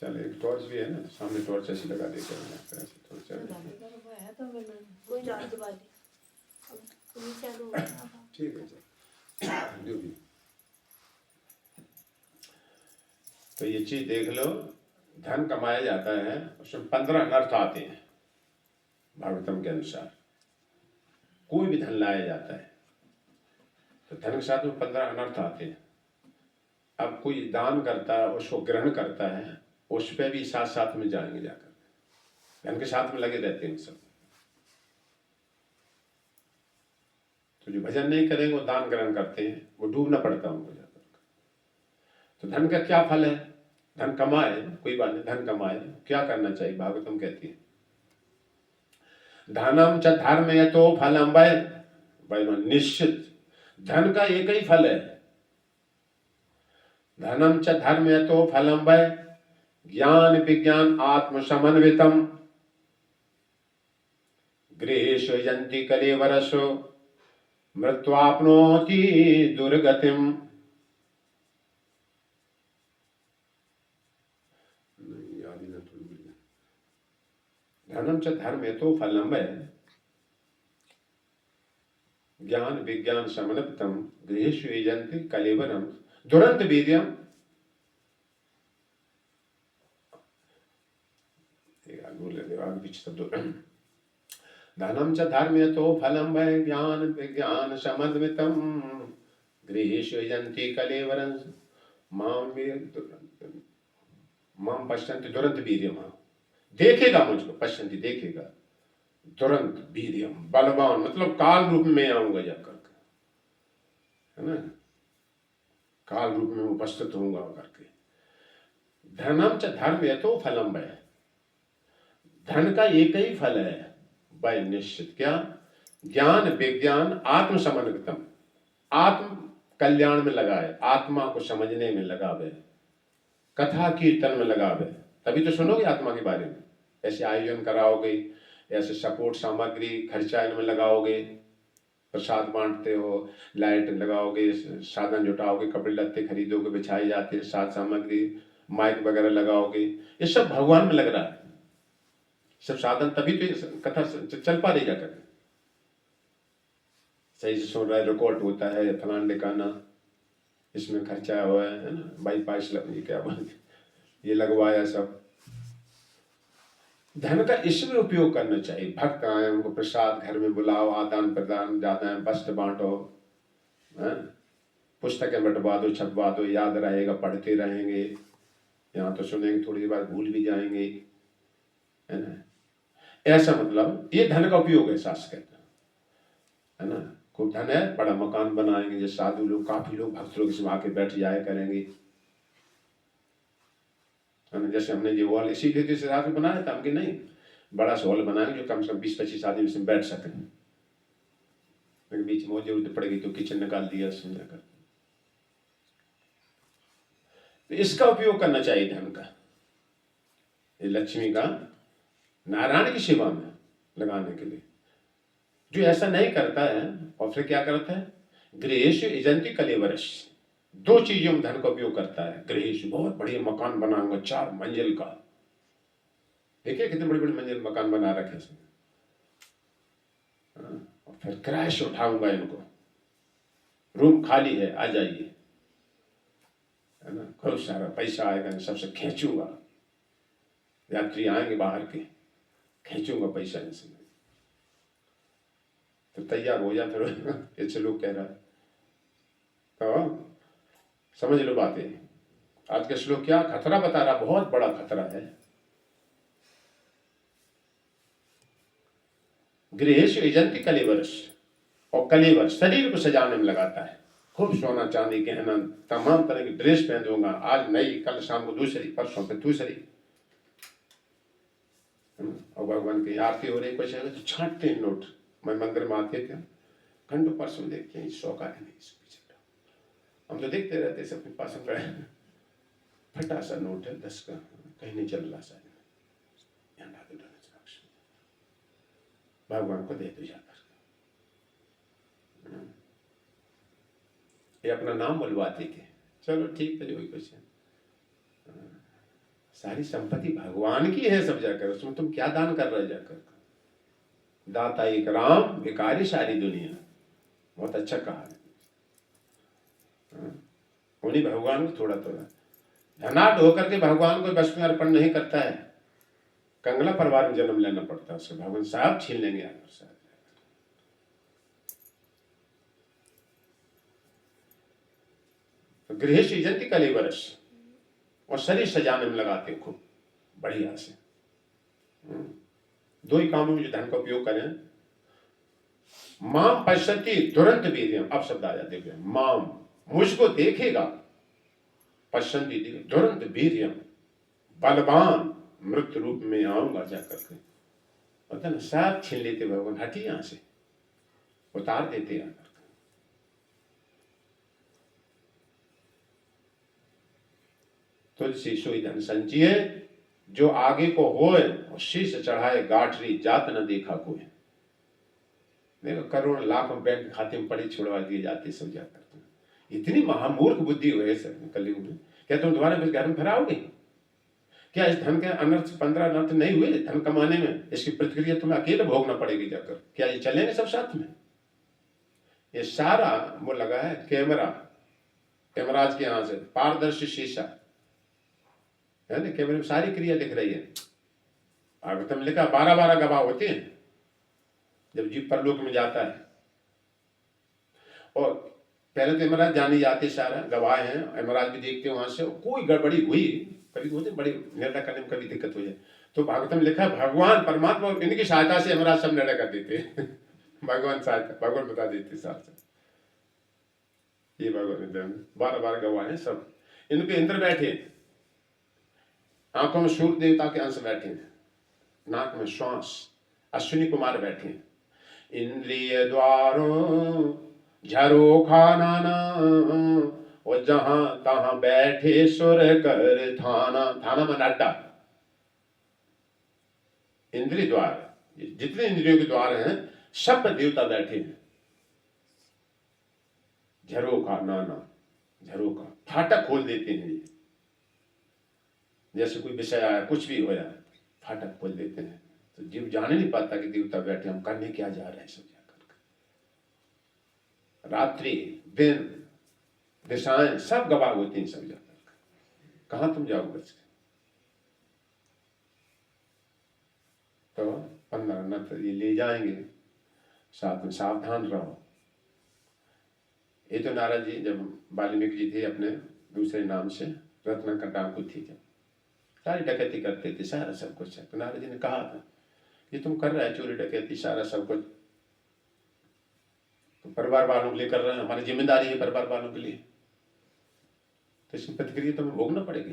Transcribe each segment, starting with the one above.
चल एक टॉर्च भी है ना, सामने टॉर्च ऐसी लगा देते हैं थोड़ा चल ठीक है चल जो भी। तो ये चीज देख लो, धन कमाया जाता है, उसमें 15 अनर्थ आते हैं भागवतम के अनुसार। कोई भी धन लाया जाता है तो धन के साथ में 15 अनर्थ आते हैं। अब कोई दान करता है, उसको ग्रहण करता है, उस पर भी साथ साथ में जाएंगे जाकर, धन के साथ में लगे रहते हैं सब। तो जो भजन नहीं करेंगे वो दान ग्रहण करते हैं, वो डूबना पड़ता है उनको जाकर। तो धन का क्या फल है? धन कमाए, कोई बात नहीं, धन कमाए, क्या करना चाहिए? भागवतम कहती है धनम च धर्म है तो फलम भाई निश्चित धन का एक ही फल है। धनम च धर्म है तो फलम ज्ञान विज्ञान आत्म समन्वितम गृहेषु यन्ति कलेवरसो मृत्युआप्नोति दुर्गतिम। धनम च धर्म है तो फलम ज्ञान विज्ञान समन्वितम गृहेषु यन्ति कलेवरम दुरंत वीर्यम। धनम च धर्म तो फलम ज्ञान विज्ञान समन्वितम गृहेषु यन्ति कलेवरम माम पश्यन्ति दुरंत वीर्यम। देखेगा मुझको, पश्यन्ति देखेगा, दुरंत वीर्यम बलवान, मतलब काल रूप में आऊंगा जाकर, है ना, काल रूप में उपस्थित होऊंगा करके। धनम च धर्म है तो फलम धन का एक ही फल है भाई निश्चित, क्या? ज्ञान विज्ञान आत्म समन्वितम, आत्म कल्याण में लगाए, आत्मा को समझने में लगावे, कथा कीर्तन में लगावे, तभी तो सुनोगे आत्मा के बारे में। ऐसे आयोजन कराओगे, ऐसे सपोर्ट सामग्री खर्चा इनमें लगाओगे, प्रसाद बांटते हो, लाइट लगाओगे, साधन जुटाओगे, कपड़े लत्ते खरीदोगे, बिछाए जाते हैं, साथ सामग्री, माइक वगैरह लगाओगे, ये सब भगवान में लग रहा है, सब साधन, तभी तो कथा चल पा रही जाकर। सही से सुन रहा है, रिकॉर्ड होता है, फलान ढिकाना इसमें खर्चा हुआ है ना, बाईपास ये क्या ये लगवाया सब। धन का इसमें उपयोग करना चाहिए। भक्त आए उनको प्रसाद घर में बुलाओ, आदान प्रदान ज्यादा है, वस्त्र बांटो, पुस्तकें बंटवा दो, छपवा दो, याद रहेगा, पढ़ते रहेंगे, यहाँ तो सुनेंगे, थोड़ी देर बाद भूल भी जाएंगे, है ना। ऐसा मतलब ये धन का उपयोग है, शास्त्र कहता है ना। खूब धन है, बड़ा मकान बनाएंगे, जैसे साधु लोग, काफी लोग, भक्त लोग इसमें आके बैठ जाया करेंगे, है ना। जैसे हमने ये हॉल इसीलिए तो इस हिसाब से बनाया था, हमके नहीं, बड़ा सा हॉल बनाएंगे जो कम से कम 20-25 आदमी इसमें बैठ सके। लेकिन बीच में जरूरत पड़ेगी तो किचन निकाल दिया उसमें जाकर। तो इसका उपयोग करना चाहिए धन का, ये लक्ष्मी का नारायण की सेवा में लगाने के लिए। जो ऐसा नहीं करता है और फिर क्या करता है, गृहेषु यजन्ति कलेवरस, दो चीजों में धन का उपयोग करता है। गृहेषु बहुत बढ़िया मकान बनाऊंगा 4 मंजिल का, देखिए कितने बड़े बड़े मंजिल मकान बना रखे इसमें, और फिर किराए से उठाऊंगा इनको, रूम खाली है आ जाइए, है ना, खूब सारा पैसा आएगा, सबसे खींचूंगा, यात्री आएंगे बाहर के, खींचूंगा पैसा इनसे, तो तैयार हो जा फिर ऐसे लोग कह रहा है। तो समझ लो बातें। आज के श्लोक क्या खतरा बता रहा, बहुत बड़ा खतरा है। गृहेषु यजन्ति कलेवरस, और कलेवर शरीर को सजाने में लगाता है, खूब सोना चांदी गहना तमाम तरह की ड्रेस पहन दूंगा, आज नई, कल शाम को दूसरी, परसों पे दूसरी, और भगवान की आरती हो रही, कुछ तो छांटते हैं नोट। मैं मंदिर में आते थे, घंटों पास में देखते हैं, 100 का है नहीं, हम तो देखते रहते सब पास में पड़े, फटा सा नोट है 10 का, कहीं नहीं चल रहा शायद, भगवान को दे दो जाकर, ये अपना नाम बुलवाते थे, चलो ठीक है, जो भी कुछ है, सारी संपत्ति भगवान की है सब जाकर, उसमें तुम क्या दान कर रहे जाकर। दाता एक राम, भिखारी सारी दुनिया। बहुत अच्छा कहा है। उन्हीं भगवान को थोड़ा थोड़ा धनाढ़ होकर के भगवान को वस्तु अर्पण नहीं करता है, कंगला परिवार में जन्म लेना पड़ता है उसको, भगवान साहब छीन लेंगे आकर साहब। तो गृह सीजन की कली वर्ष और शरीर सजाने में लगाते हैं खूब बढ़िया से। दो ही कामों में जो धन का उपयोग करें। माम पश्यति दुरंत वीर्यम, अब शब्द आ जाते हैं, माम मुझको देखेगा, पश्यति दुरंत वीर्यम, बलवान मृत्यु रूप में आऊंगा जाकर के। पता ना सब छीन लेते भगवान, हटी यहां से, उतार देते आकर। तुलसी सोई धन संचिए, जो आगे को होए और शीश चढ़ाए गाठरी, जात न देखा कोई। देखो करोड़ लाख बैंक खाते में पड़े छुड़वा दिए जाते सब जाकर। इतनी महामूर्ख बुद्धि हुए सब कलयुग में। क्या तुम दोबारा घर में फिर आओगे? क्या इस धन के अनर्थ 15 अनर्थ नहीं हुए धन कमाने में? इसकी प्रतिक्रिया तुम्हें अकेले भोगना पड़ेगी जाकर। क्या ये चलेंगे सब साथ में? ये सारा वो लगा है कैमरा, कैमराज के यहां से पारदर्शी शीशा है ना, कैमरे में सारी क्रिया दिख रही है। भागवतम लिखा 12-12 गवाह होते हैं जब जीव परलोक में जाता है। और पहले तो यमराज जाने जाते, सारा गवाह हैं, यमराज भी देखते हैं वहां से। कोई गड़बड़ी हुई, कभी होते बड़ी निर्णय करने में कभी दिक्कत हो जाए तो भागवतम लिखा है भगवान परमात्मा इनकी सहायता से यमराज सब निर्णय कर देते भगवान सहायता, भगवान बता देते साथ। ये भगवान 12-12 गवाह हैं सब। इनके इंद्र बैठे, आंखों में सूर्य देवता के अंश बैठे, नाक में श्वास अश्विनी कुमार बैठे। इंद्रिय द्वारों झरोखा नाना, और जहां तहां बैठे सुर कर थाना। थाना मन अड्डा, इंद्रिय द्वार, जितने इंद्रियों के द्वार हैं सब पर देवता बैठे हैं। झरोखा नाना, झरोखा फाटक खोल देते हैं। ये जैसे कोई विषय आया, कुछ भी हो जाए, फाटक खोल देते हैं। तो जीव जाने नहीं पाता कि देवता बैठे, हम करने क्या जा रहे हैं सब जाकर। रात्रि दिन दिशाएं सब गवाह होती हैं सब जाकर। कहां तुम जाओगे? तो 15 नथ ये ले जाएंगे, साथ में सावधान रहो। ये तो नारद जी जब वाल्मीकि जी थे अपने दूसरे नाम से रत्नाकंटाकुल थी, जब सारी डकैती करते थे, सारा सब कुछ। तो नारद जी ने कहा था ये तुम कर रहे हो चोरी डकैती सारा सब कुछ, तो परिवार वालों के लिए कर रहे हैं, हमारी जिम्मेदारी है परिवार वालों के लिए, तो इसकी प्रतिक्रिया तुम्हें भोगना पड़ेगी।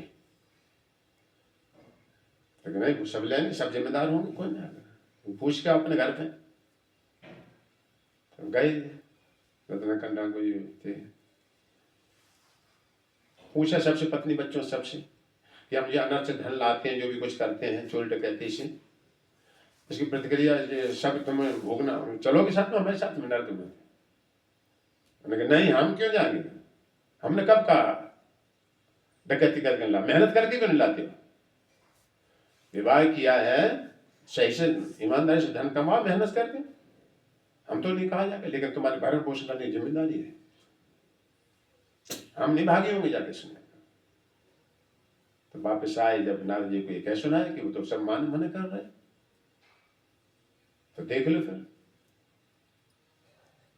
लेकिन नहीं, सब लेंगे, सब जिम्मेदार होंगे, कोई नहीं। पूछ के अपने घर पे तो गए रत्नाकंडा को थे, पूछा सबसे, पत्नी बच्चों सबसे कि हम ये अनर्थ से धन लाते हैं, जो भी कुछ करते हैं चोरी डकैती से, इसकी प्रतिक्रिया सब तुम्हें भोगना, चलोगे साथ में हमारे साथ में नर्क में? नहीं, हम क्यों जाएंगे? हमने कब कहा डकैती करके ला? मेहनत करके क्यों नहीं लाते हो? विवाह किया है सही से ईमानदारी से धन कमाओ मेहनत करके, हम तो नहीं कहा जाके, लेकिन तुम्हारे भरण पोषण करने की जिम्मेदारी है, हम नहीं भागे होंगे जाके सुनने। तो वापस आए जब नारद जी को ये कह सुना है कि वो तो सब मना कर रहे हैं, तो देख लो फिर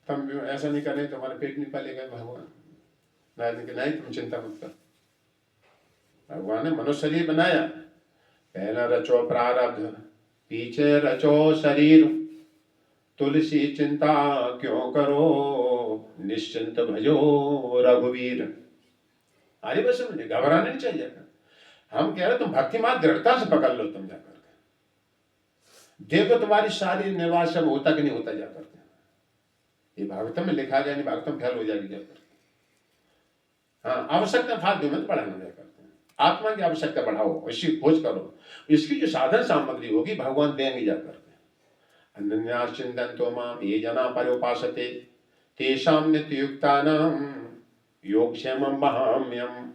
तुम ऐसा नहीं कर रहे तो हमारा पेट नहीं पालेगा भगवान। नारद जी नहीं, तुम चिंता मत कर, भगवान ने मनुष्य शरीर बनाया, पहला रचो प्रारब्ध पीछे रचो शरीर, तुलसी चिंता क्यों करो निश्चिंत भजो रघुवीर। अरे बस मुझे घबराने नहीं चाहिए। हम कह रहे तुम भक्ति मार्ग दृढ़ता से पकड़ लो, तुम जाकर देखो तुम्हारी सारी निवास सब होता कि नहीं होता जाकर। ये भागवतम में लिखा गया, नहीं भागवतम फैल हो जाएगी जाकर। हाँ, आवश्यकता फालतू में बढ़ाना जाकर, आत्मा की आवश्यकता बढ़ाओ, इसकी खोज करो, इसकी जो साधन सामग्री होगी भगवान देंगे जाकर। अनन्यास चिंतन्तो माम ये जना पर्युपासते तेषां नित्ययुक्तानां योगक्षेमं वहाम्यहम्।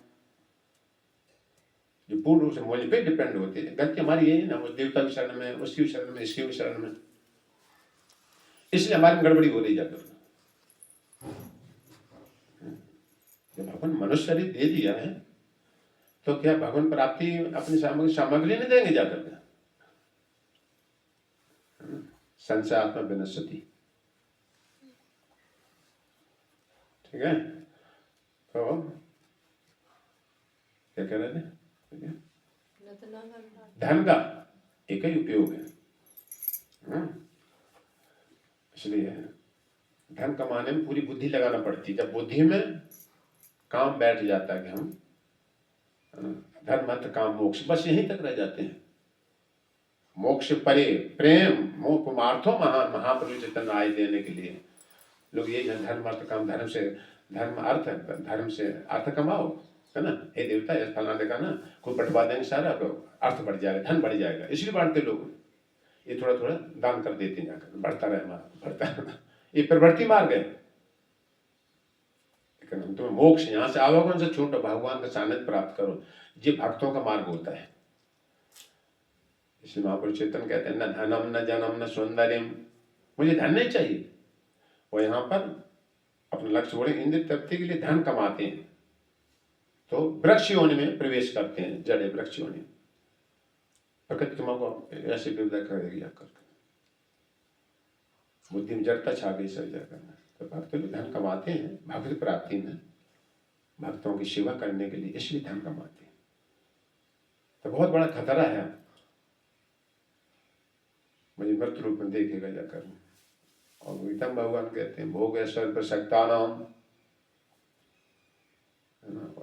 जो पूर्ण रूप से मुझ पे डिपेंड होते हैं। गलती हमारी यही है ना, उस देवता की शरण में, उसकी भी शरण में, इसकी भी शरण में, इसलिए हमारी में गड़बड़ी हो रही जाकर। जब भगवान मनुष्य शरीर दे दिया है तो क्या भगवान प्राप्ति अपनी सामग्री नहीं देंगे जाकर के? संशयात्मा विनश्यति, ठीक है। तो क्या कह रहे थे? धन का एक ही उपयोग है। इसलिए धन कमाने में पूरी बुद्धि लगाना पड़ती है। जब बुद्धि में काम बैठ जाता है कि हम धर्म अर्थ काम मोक्ष, बस यहीं तक रह जाते हैं। मोक्ष परे प्रेम मोह पुमार्थो महाप्रभु चैतन्य आय देने के लिए लोग ये धर्म अर्थ काम, धर्म से धर्म अर्थ, धर्म से अर्थ कमाओ, है ना। हे देवता ये फलाने का ना कोई बंटवा देंगे सारा, अर्थ बढ़ जाएगा, धन बढ़ जाएगा, इसलिए बांटते लोग। ये थोड़ा थोड़ा दान कर देते हैं, जाकर बढ़ता रहे हमारा, बढ़ता रहे। ये प्रवृत्ति मार्ग है। लेकिन तुम्हें मोक्ष यहाँ से आवागमन से छूटो, भगवान का सानिध्य प्राप्त करो, ये भक्तों का मार्ग होता है। इसलिए महापुरुष चेतन कहते हैं न धनम न जनम न सौंदर्यम, मुझे धन नहीं चाहिए। वो यहाँ पर अपना लक्ष्य बोले इंद्रिय तृप्ति के लिए धन कमाते हैं, तो वृक्ष योनि में प्रवेश करते हैं, जड़े वृक्ष योनि। प्रकृति को ऐसे विविधा करेगी आकर, बुद्धि में जड़ता छा गई सब जगह। तो भक्त लोग धन कमाते हैं भक्त प्राप्ति में, भक्तों की सेवा करने के लिए, इसलिए धन कमाते हैं। तो बहुत बड़ा खतरा है, मुझे मृत्यु रूप में देखेगा जाकर। और गीतम भगवान कहते हैं भोग ऐश्वर्य प्रसक्ता नाम,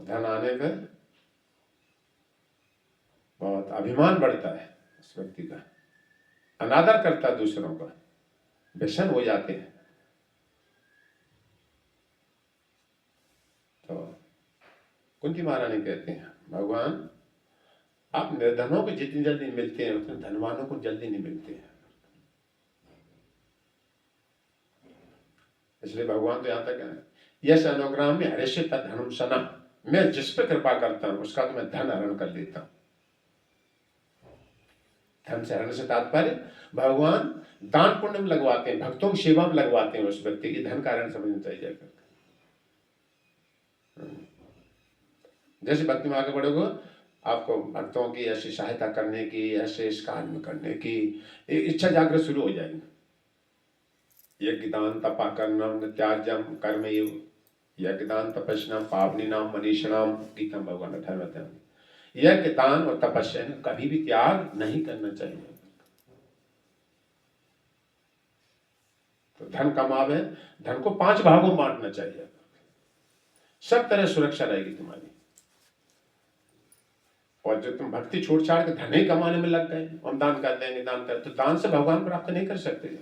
धन आने पर बहुत अभिमान बढ़ता है उस व्यक्ति का, अनादर करता है दूसरों का, व्यसन हो जाते हैं। तो कुंती महारानी कहते हैं भगवान आप निर्धनों को जितनी जल्दी मिलते हैं उतने धनवानों को जल्दी नहीं मिलते हैं। इसलिए भगवान तो यहाँ तक है यश अनुग्राम में हर्षित धनम सना, मैं जिस पे कृपा करता हूं उसका तो मैं धन हरण कर लेता हूं। धन से हरण से तात्पर्य भगवान दान पुण्य में लगवाते हैं, भक्तों की सेवा में लगवाते हैं उस व्यक्ति की, धन का हरण समझना चाहिए। जैसे भक्ति में आगे बढ़ोगे आपको भक्तों की ऐसी सहायता करने की, ऐसे इस कार्य में करने की इच्छा जागृत शुरू हो जाएगी। यज्ञदान तपा कर्णम त्याज्यम कर्म यज्ञदान तपस्याम पावनीनाम मनीषणाम, गीता भगवान अठारहवें। यज्ञ दान और तपस्या कभी भी त्याग नहीं करना चाहिए। तो धन कमावे, धन को 5 भागों में बांटना चाहिए, सब तरह सुरक्षा रहेगी तुम्हारी। और जो तुम भक्ति छोड़ छाड़ के धन ही कमाने में लग गए, हम दान कर देंगे दान कर, तो दान से भगवान प्राप्त नहीं कर सकते।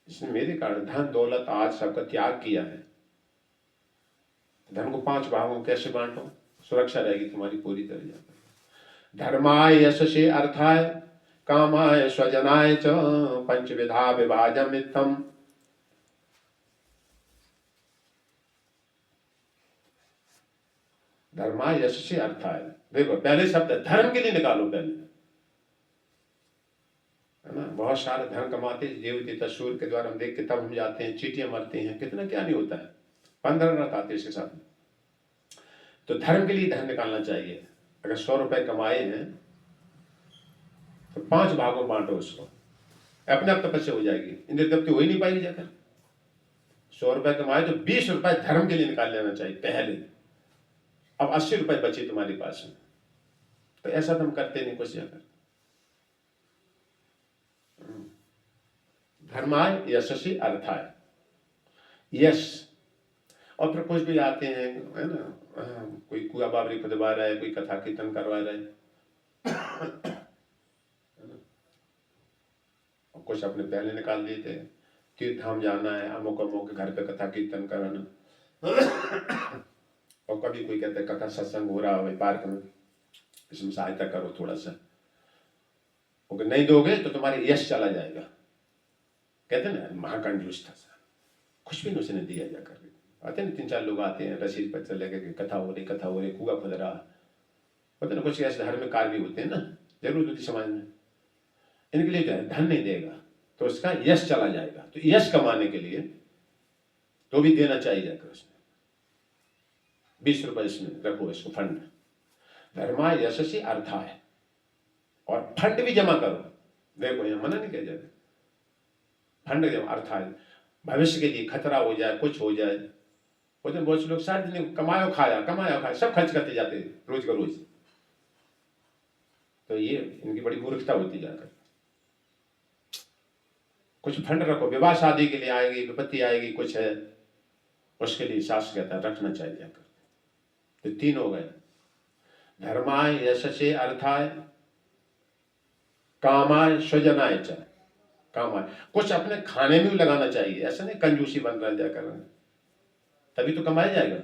इसने मेरे कारण धन दौलत आज सबका त्याग किया है। धन को 5 भागों कैसे बांटो, सुरक्षा रहेगी तुम्हारी पूरी तरह। धर्माय यशसे अर्थाय कामाय स्वजनाय च पंचविधा विभाजम इत्थम। धर्माय यशसे अर्थाय, देखो पहले शब्द धर्म के लिए निकालो पहले, है ना। बहुत सारे धन कमाते देव देवता सूर्य के द्वारा हम देख के तब हम जाते हैं, चीटियां मरते हैं, कितना क्या नहीं होता है, 15 रात आते इसके साथ। तो धर्म के लिए धन निकालना चाहिए। अगर 100 रुपए कमाए हैं तो 5 भागों में बांटो उसको, अपने आप तपस्या हो जाएगी, इंद्रिय तृप्ति हो ही नहीं पाएगी जाकर। 100 रुपए कमाए तो 20 रुपए धर्म के लिए निकाल लेना चाहिए पहले। अब 80 रुपए बचे तुम्हारे पास में, तो ऐसा तुम करते नहीं कुछ जाकर। धर्माय यशस्वी अर्थाय, यश। और फिर कुछ भी आते हैं, है ना, कोई कुआ बाबरी खुदवा रहा है, कोई कथा कीर्तन करवा रहा है, और कुछ अपने पहले निकाल देते हैं, तीर्थ धाम जाना है, अमुक अमुक के घर पे कथा कीर्तन कराना। और कभी कोई कहते हैं कथा सत्संग हो रहा है पार्क में, इसमें सहायता करो थोड़ा सा, अगर नहीं दोगे तो तुम्हारे यश चला जाएगा। कहते ना महाकंजूस था, कुछ भी उसने दिया जाकर। आते हैं 3-4 लोग आते हैं, रसीद पत्र लेकर के कथा हो रही, कुआ खुद रहा, पता ना कुछ ऐसे धार्मिक कार्य भी होते हैं ना, जरूर होती समाज में। इनके लिए धन नहीं देगा तो उसका यश चला जाएगा, तो यश कमाने के लिए तो भी देना चाहिए जाकर उसने 20 रुपए इसमें रखो, इसको फंड, धर्मा यशस्वी अर्थाय, और फंड भी जमा करो। देखो यहाँ मना नहीं किया जाता, फंड जमा अर्थाय, भविष्य के लिए खतरा हो जाए, कुछ हो जाए। बोलते बहुत से लोग सारे दिन कमाया खाया सब खर्च करते जाते रोज का रोज, तो ये इनकी बड़ी मूर्खता होती जाकर। कुछ फंड रखो, विवाह शादी के लिए आएगी, विपत्ति आएगी, कुछ है उसके लिए शास्त्र कहता है रखना चाहिए जाकर। तो 3 हो गए, धर्माय यशसे अर्थाय कामाय स्वजनाय च। कामाय कुछ अपने खाने में भी लगाना चाहिए, ऐसा नहीं कंजूसी बन रहा जाकर, तभी तो कमाया जाएगा।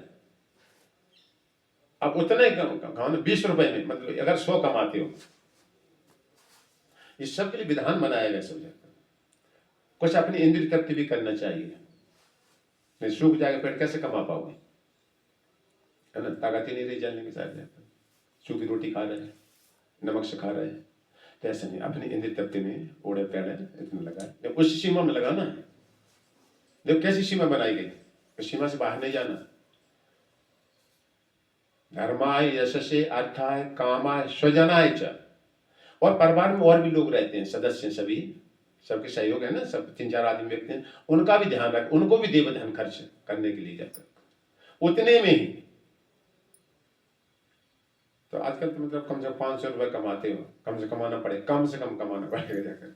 अब उतना ही कमाना 20 रुपए में, मतलब अगर 100 कमाते हो, इस सब के लिए विधान बनाया गया सब जाकर। कुछ अपनी इंद्रिय तृप्ति भी करना चाहिए, नहीं सूख जाएगा पेट कैसे कमा पाओगे, है ना, ताकत ही नहीं रही जलने के साथ जाकर। सूखी रोटी खा रहे हैं, नमक से खा रहे हैं, तो ऐसा नहीं, अपनी इंद्रिय तृप्ति में ओढ़े पेड़ है इतना लगा, उस सीमा में लगाना है। देखो कैसी सीमा बनाई गई, उस सीमा से बाहर नहीं जाना। धर्माय यशसे अर्थाय कामाय स्वजनाय च, और परिवार में और भी लोग रहते हैं, सदस्य सभी, सबके सहयोग है ना, सब 3-4 आदमी व्यक्ति हैं, उनका भी ध्यान रख, उनको भी देव धन खर्च करने के लिए जाकर उतने में ही। तो आजकल तो मतलब कम से कम 500 रुपए कमाते हो, कम से कमाना पड़े, कम से कम कमाना पड़ेगा जाकर,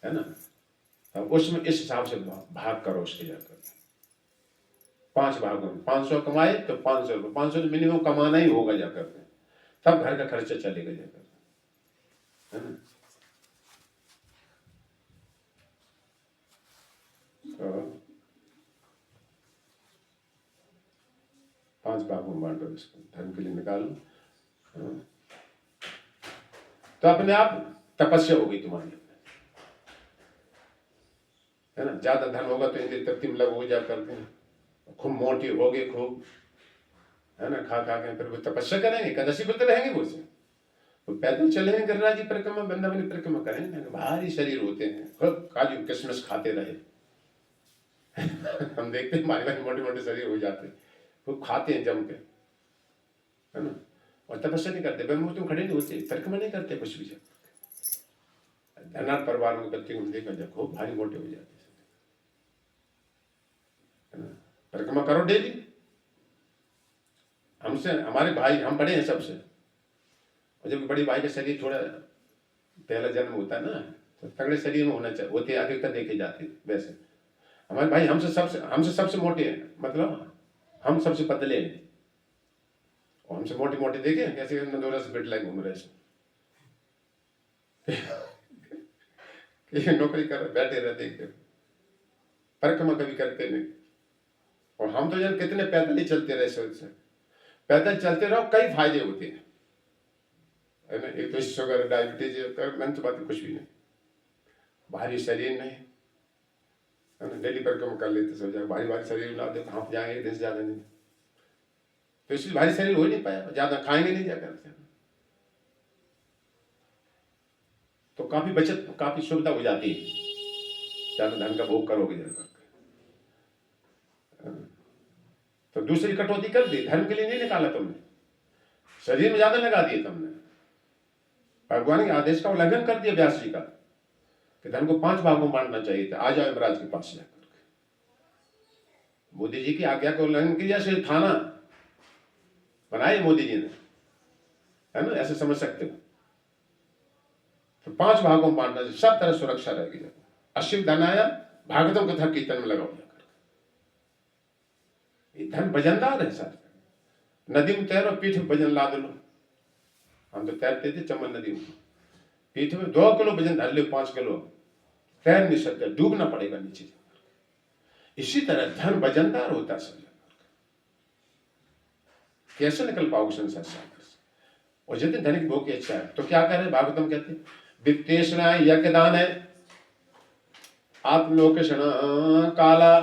है ना। अब उसमें इस हिसाब से भाग करो उसके जाकर, 5 भागों में 500 कमाए तो 500 रुपये, 500 तो मिनिमम कमाना ही होगा जाकर, तब घर का खर्चा चलेगा जाकर, है ना। तो 5 भागों में बांटो इसको, धर्म के लिए निकालो, तो अपने आप तपस्या हो गई तुम्हारी, है ना। ज्यादा धन होगा तो इंद्रिय तृप्ति में लग हो जा करते हैं, खूब मोटी हो गए खूब, है ना, खा के फिर वो तपस्या करेंगे, एकादशी व्रत रहेंगे, वो से तो पैदल चलेंगे, गिरिराज जी परिक्रमा, वृंदावन परिक्रमा करेंगे, भारी शरीर होते हैं, खूब काजू किशमिश खाते रहे हम देखते हैं हमारे भाई मोटे मोटे शरीर हो जाते हैं, खूब खाते हैं जम के, है ना, और तपस्या नहीं करते, ब्रह्म तुम खड़े नहीं होते, परिक्रमा नहीं करते कुछ भी। धनाढ़ परिवार में करते हुए देखा जाए खूब भारी मोटे हो जाते, है ना। परिक्रमा करो डेली, हमसे हमारे भाई, हम बड़े हैं सबसे, और जब बड़ी भाई का शरीर थोड़ा पहला जन्म होता है ना, तो तगड़े शरीर में होना चाहिए, होते अधिकतर देखे जाते, वैसे हमारे भाई हमसे सबसे मोटे हैं, मतलब हम सबसे पतले हैं, और हमसे मोटे मोटे देखे कैसे नदौरा से बेट लाइन घूम रहे नौकरी कर बैठे रहते, परिक्रमा कभी करते नहीं। और हम तो यार कितने पैदल ही चलते रहे, से पैदल चलते रहो, कई फायदे होते हैं, है ना। एक तो शुगर डायबिटीज मन तो बात कुछ भी नहीं, भारी शरीर नहीं, है ना, डेली परिक्रमा कर लेते सब जगह, भारी भारी शरीर ना देखो, हाँ जाएंगे एक दिन से ज्यादा नहीं, तो इसलिए भारी शरीर हो ही नहीं पाया, ज्यादा खाएंगे नहीं जाकर, तो काफी बचत, काफी सुविधा हो जाती है, ज्यादा धन का भोग करोगे जाकर। तो दूसरी कटौती कर दी, धर्म के लिए नहीं निकाला तुमने, शरीर में ज्यादा लगा दिए तुमने, भगवान के आदेश का उल्लंघन कर दिया व्यास जी का, कि धन को 5 भागों में बांटना चाहिए था। आ जाओ यमराज के पास जाकर, मोदी जी की आज्ञा का उल्लंघन किया, सिर्फ थाना बनाए मोदी जी ने, है ना, ऐसे समझ सकते हो। तो 5 भागों में बांटना चाहिए, सब तरह सुरक्षा रहेगी। अशिव धन आया, भागवतम कथा कीर्तन में लगाओ जाकर, ये धन वजनदार है सर, नदी में तैरो, पीठ में वजन लाद लो, हम तो तैरते थे चंबल नदी में, पीठ में 2 किलो वजन धर लो, 5 किलो, तैर नहीं सकते, डूबना पड़ेगा नीचे। इसी तरह धन वजनदार होता है सर, कैसे निकल पाओगे संसार सागर से। और जितने धन की भोग की इच्छा है, तो क्या करें, भागवतम कहते हैं वित्तेषणा यज्ञदान है, आत्मलोकेषण काला,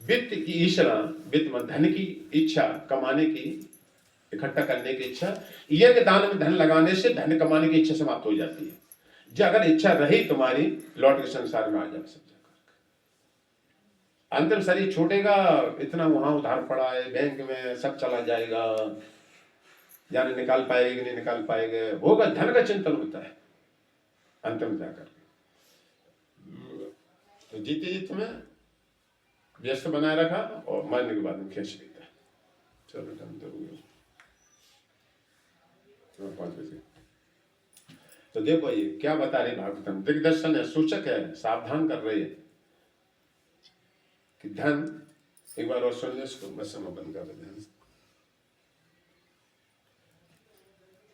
वित्त की ईश्वरा, वित्त में धन की इच्छा, कमाने की, इकट्ठा करने की इच्छा, यज्ञ दान में धन लगाने से धन कमाने की इच्छा समाप्त हो जाती है। जो अगर इच्छा रही तुम्हारी, लौट के संसार में आ जा सकते, अंतिम शरीर छूटेगा, इतना वहां उधार पड़ा है बैंक में, सब चला जाएगा, जाने निकाल पाएगी नहीं निकाल पाएंगे, होगा, धन का चिंतन होता है अंतिम जाकर। तो जीते जीत में व्यस्त बनाए रखा और मरने के बाद में खींच लेता है। चलो हम तो 5 बजे। तो देखो ये क्या बता रही भागवतम, दिग्दर्शन है, सूचक है, सावधान कर रही है कि धन, एक बार और सुन ले इसको, बस समय बंद कर दे।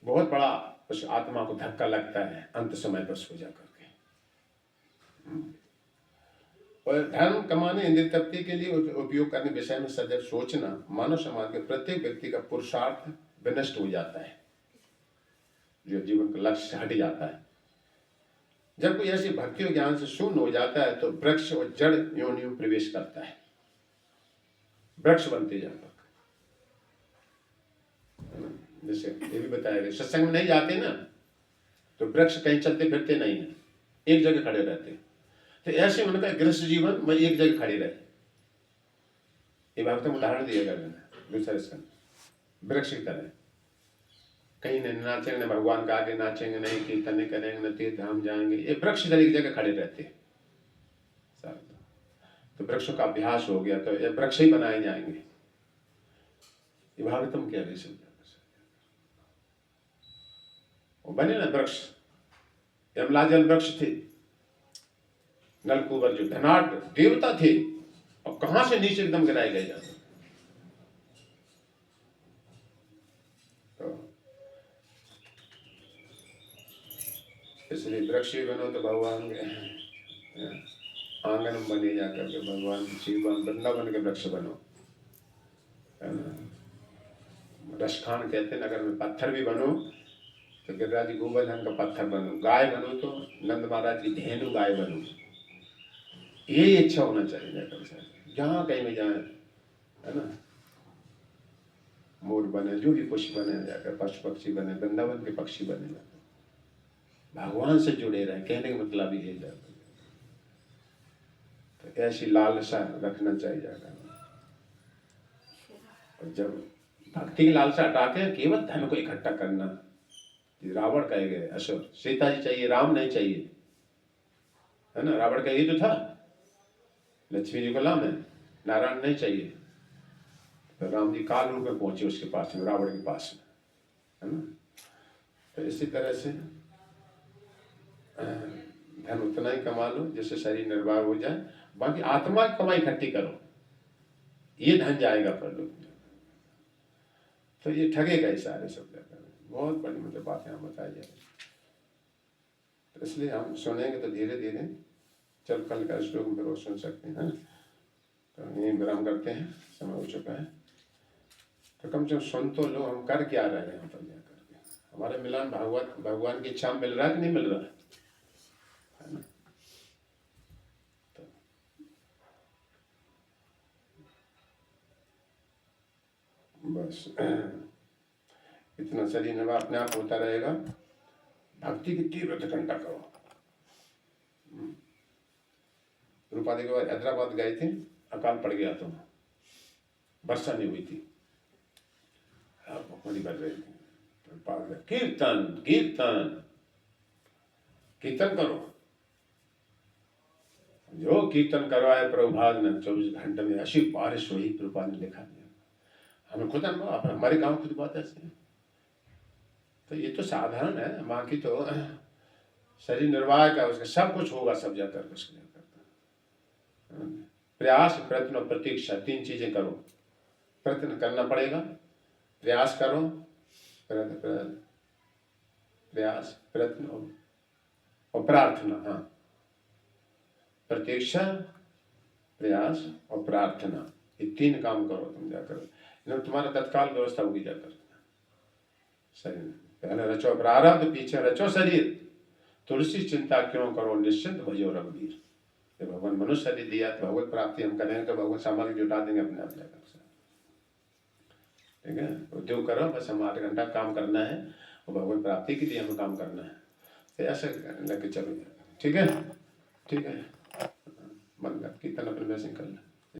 बहुत बड़ा उस आत्मा को धक्का लगता है अंत समय पर सो जा करके। और धन कमाने, इंद्रिय तृप्ति के लिए उपयोग करने विषय में सदैव सोचना मानव समाज के प्रत्येक व्यक्ति का पुरुषार्थ विनष्ट हो जाता है, जो जीवन का लक्ष्य हट जाता है। जब कोई ऐसी भक्ति और ज्ञान से शून्य हो जाता है तो वृक्ष और जड़ योनियों में प्रवेश करता है, वृक्ष बनते जाता है। जैसे ये भी बताया गया, सत्संग में नहीं जाते ना तो वृक्ष कहीं चलते फिरते नहीं है, एक जगह खड़े रहते। तो ऐसे उनका गृहस्थ जीवन में एक जगह खड़े रहे। ये बात तो उदाहरण दिया गया दूसरा इसका, वृक्ष की तरह कहीं नहीं नाचेंगे, भगवान का आगे नाचेंगे नहीं, कीर्तन नहीं करेंगे, न तीर्थ धाम जाएंगे, ये वृक्ष एक जगह खड़े रहते हैं। तो वृक्षों का अभ्यास हो गया तो ये वृक्ष ही बनाए जाएंगे। ये भागवतम क्या है, वो बने ना वृक्ष, यमलाजल वृक्ष थे, नलकुबर जो धनाढ़ देवता थे, और कहां से नीचे एकदम गिराए गए जाते। तो इसलिए वृक्ष बनो तो भगवान आंगन में बने जाकर के, भगवान शिव वृंदावन के वृक्ष बनो। रसखान कहते हैं, अगर मैं पत्थर भी बनो तो गिरिराज गोवर्धन का पत्थर बनो, गाय बनो तो नंद महाराज की धेनु गाय बनो। ये इच्छा होना चाहिए जहां कहीं भी जाए, है ना, मोर बने, जो भी कुछ बने, जाकर पशु पक्षी बने, वृंदावन के पक्षी बने, भगवान से जुड़े रहे, कहने का मतलब ये है। तो ऐसी लालसा रखना चाहिए जाकर। और जब भक्ति की लालसा हटा के केवल धन को इकट्ठा करना, रावण कहे गए असुर, सीता जी चाहिए, राम नहीं चाहिए, है ना, रावण का ये तो था, लक्ष्मी जी को लाम है, नारायण नहीं चाहिए। तो राम जी काल रूप में पहुंचे उसके पास में, रावण के पास में, है ना। तो इसी तरह से धन उतना ही कमा लो जिससे शरीर निर्वाह हो जाए, बाकी आत्मा की कमाई इकट्ठी करो, ये धन जाएगा पर लोग, तो ये ठगेगा ही सारे सब जगह। बहुत बड़ी मतलब बात यहाँ बताई जाए। तो इसलिए हम सुनेंगे तो धीरे धीरे, चल कल का श्लोक में रोज सुन सकते हैं। तो यही विराम करते हैं, समय हो चुका है। तो कम से कम सुन तो लो, हम कर क्या रहे हैं यहाँ पर जाकर के, हमारे मिलन भगवान की इच्छा मिल रहा है कि नहीं मिल रहा है ना। तो बस इतना शरीर नवा अपने आप होता रहेगा। भक्ति की तीव्र उत्कंठा करो। रूपादी के बाद हैदराबाद गए थे, अकाल पड़ गया, तो वर्षा नहीं हुई थी, भूखमरी बढ़ रही थी। तो कीर्तन कीर्तन कीर्तन करो, जो कीर्तन करवाए प्रभुपाद ने 24 घंटे में ऐसी बारिश हुई, प्रभुपाद ने लिखा दिया। हमें खुद अनुभव, हमारे गांव खुद बात ऐसे है। तो ये तो साधारण है, माँ की तो शरीर निर्वाह का, उसका सब कुछ होगा, सब जाकर उसके लिए करता। प्रयास, प्रयत्न और प्रतीक्षा, 3 चीजें करो। प्रयत्न करना पड़ेगा, प्रयास करो, प्रयास, प्रयत्न और प्रार्थना। हाँ, प्रतीक्षा, प्रयास और प्रार्थना, ये 3 काम करो तुम जाकर, तुम्हारा तत्काल व्यवस्था होगी जाकर शरीर। पहले रचो प्रारब्ध, पीछे रचो शरीर, तुलसी चिंता क्यों करो निश्चिंत भजो रघुवीर। कि भगवान मनुष्य शरीर दिया तो भगवत प्राप्ति हम करेंगे तो भगवत सामग्री जुटा देंगे अपने आप लेकर से। ठीक है, उद्योग करो, बस हम 8 घंटा काम करना है और भगवत प्राप्ति के लिए हमें काम करना है, तो ऐसे लेके चलो। ठीक है, ठीक है, मन का कीर्तन अपने वैसे कर ले।